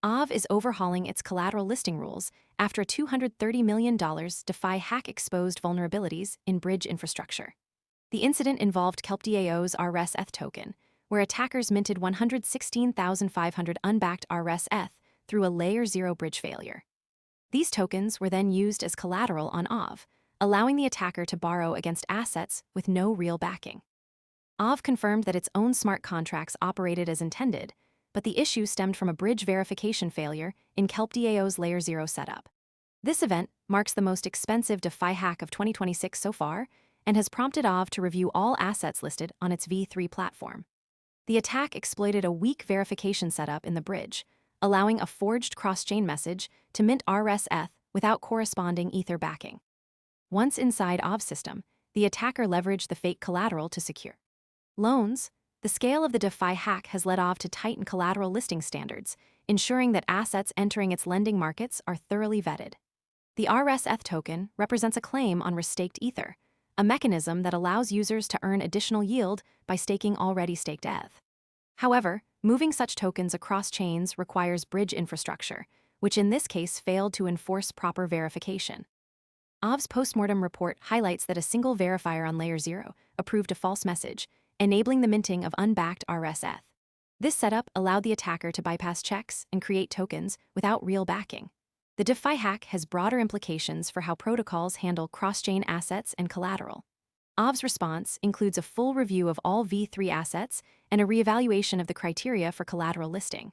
Aave is overhauling its collateral listing rules after a $230 million DeFi hack exposed vulnerabilities in bridge infrastructure. The incident involved KelpDAO's rsETH token, where attackers minted 116,500 unbacked rsETH through a LayerZero bridge failure. These tokens were then used as collateral on Aave, allowing the attacker to borrow against assets with no real backing. Aave confirmed that its own smart contracts operated as intended, but the issue stemmed from a bridge verification failure in KelpDAO's LayerZero setup. This event marks the most expensive DeFi hack of 2026 so far and has prompted Aave to review all assets listed on its V3 platform. The attack exploited a weak verification setup in the bridge, allowing a forged cross-chain message to mint rsETH without corresponding Ether backing. Once inside Aave's system, the attacker leveraged the fake collateral to secure loans. The scale of the DeFi hack has led Aave to tighten collateral listing standards, ensuring that assets entering its lending markets are thoroughly vetted. The rsETH token represents a claim on restaked Ether, a mechanism that allows users to earn additional yield by staking already staked ETH. However, moving such tokens across chains requires bridge infrastructure, which in this case failed to enforce proper verification. Aave's postmortem report highlights that a single verifier on LayerZero approved a false message, enabling the minting of unbacked rsETH. This setup allowed the attacker to bypass checks and create tokens without real backing. The DeFi hack has broader implications for how protocols handle cross-chain assets and collateral. Aave's response includes a full review of all V3 assets and a reevaluation of the criteria for collateral listing.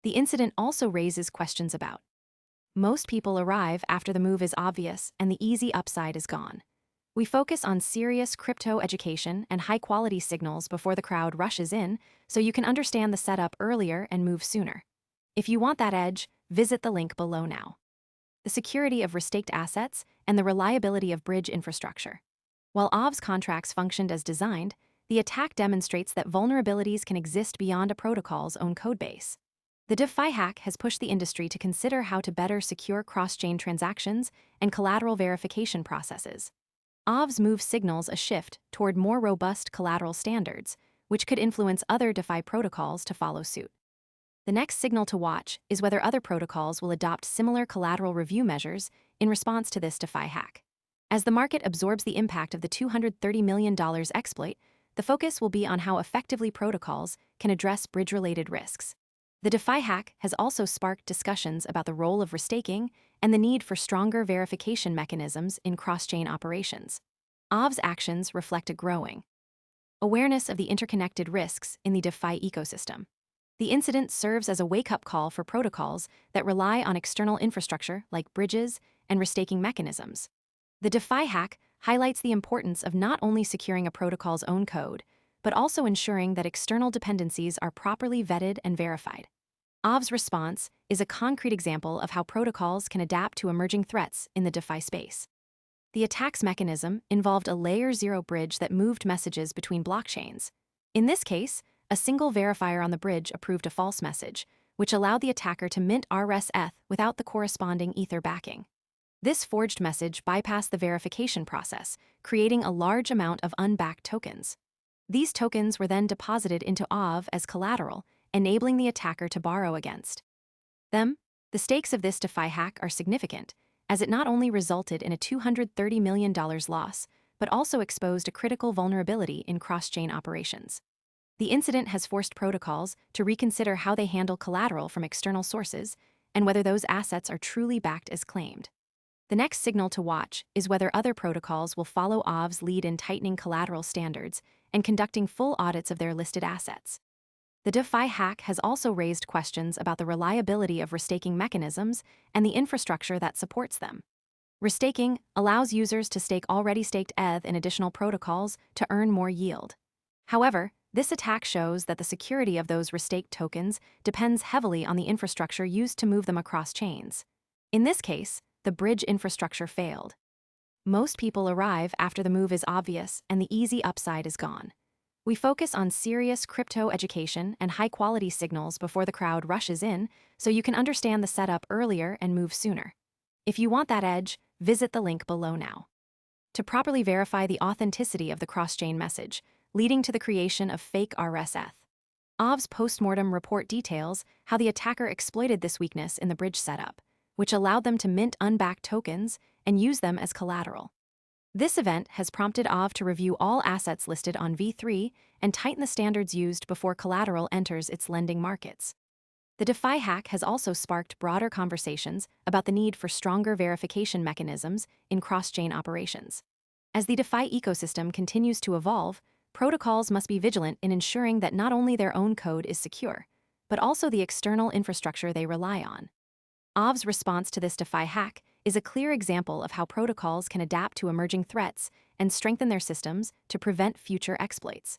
The incident also raises questions about most people arrive after the move is obvious and the easy upside is gone. We focus on serious crypto education and high-quality signals before the crowd rushes in, so you can understand the setup earlier and move sooner. If you want that edge, visit the link below now. The security of restaked assets and the reliability of bridge infrastructure. While Aave's contracts functioned as designed, the attack demonstrates that vulnerabilities can exist beyond a protocol's own codebase. The DeFi hack has pushed the industry to consider how to better secure cross-chain transactions and collateral verification processes. Aave's move signals a shift toward more robust collateral standards, which could influence other DeFi protocols to follow suit. The next signal to watch is whether other protocols will adopt similar collateral review measures in response to this DeFi hack. As the market absorbs the impact of the $230 million exploit, the focus will be on how effectively protocols can address bridge-related risks. The DeFi hack has also sparked discussions about the role of restaking and the need for stronger verification mechanisms in cross-chain operations. Aave's actions reflect a growing awareness of the interconnected risks in the DeFi ecosystem. The incident serves as a wake-up call for protocols that rely on external infrastructure like bridges and restaking mechanisms. The DeFi hack highlights the importance of not only securing a protocol's own code, but also ensuring that external dependencies are properly vetted and verified. Aave's response is a concrete example of how protocols can adapt to emerging threats in the DeFi space. The attack's mechanism involved a LayerZero bridge that moved messages between blockchains. In this case, a single verifier on the bridge approved a false message, which allowed the attacker to mint rsETH without the corresponding Ether backing. This forged message bypassed the verification process, creating a large amount of unbacked tokens. These tokens were then deposited into Aave as collateral, enabling the attacker to borrow against them. The stakes of this DeFi hack are significant, as it not only resulted in a $230 million loss, but also exposed a critical vulnerability in cross-chain operations. The incident has forced protocols to reconsider how they handle collateral from external sources and whether those assets are truly backed as claimed. The next signal to watch is whether other protocols will follow Aave's lead in tightening collateral standards and conducting full audits of their listed assets. The DeFi hack has also raised questions about the reliability of restaking mechanisms and the infrastructure that supports them. Restaking allows users to stake already staked ETH in additional protocols to earn more yield. However, this attack shows that the security of those restaked tokens depends heavily on the infrastructure used to move them across chains. In this case, the bridge infrastructure failed. Most people arrive after the move is obvious and the easy upside is gone. We focus on serious crypto education and high-quality signals before the crowd rushes in, so you can understand the setup earlier and move sooner. If you want that edge, visit the link below now. To properly verify the authenticity of the cross-chain message, leading to the creation of fake rsETH. Aave's postmortem report details how the attacker exploited this weakness in the bridge setup, which allowed them to mint unbacked tokens and use them as collateral. This event has prompted Aave to review all assets listed on V3 and tighten the standards used before collateral enters its lending markets. The DeFi hack has also sparked broader conversations about the need for stronger verification mechanisms in cross-chain operations. As the DeFi ecosystem continues to evolve, protocols must be vigilant in ensuring that not only their own code is secure, but also the external infrastructure they rely on. Aave's response to this DeFi hack is a clear example of how protocols can adapt to emerging threats and strengthen their systems to prevent future exploits.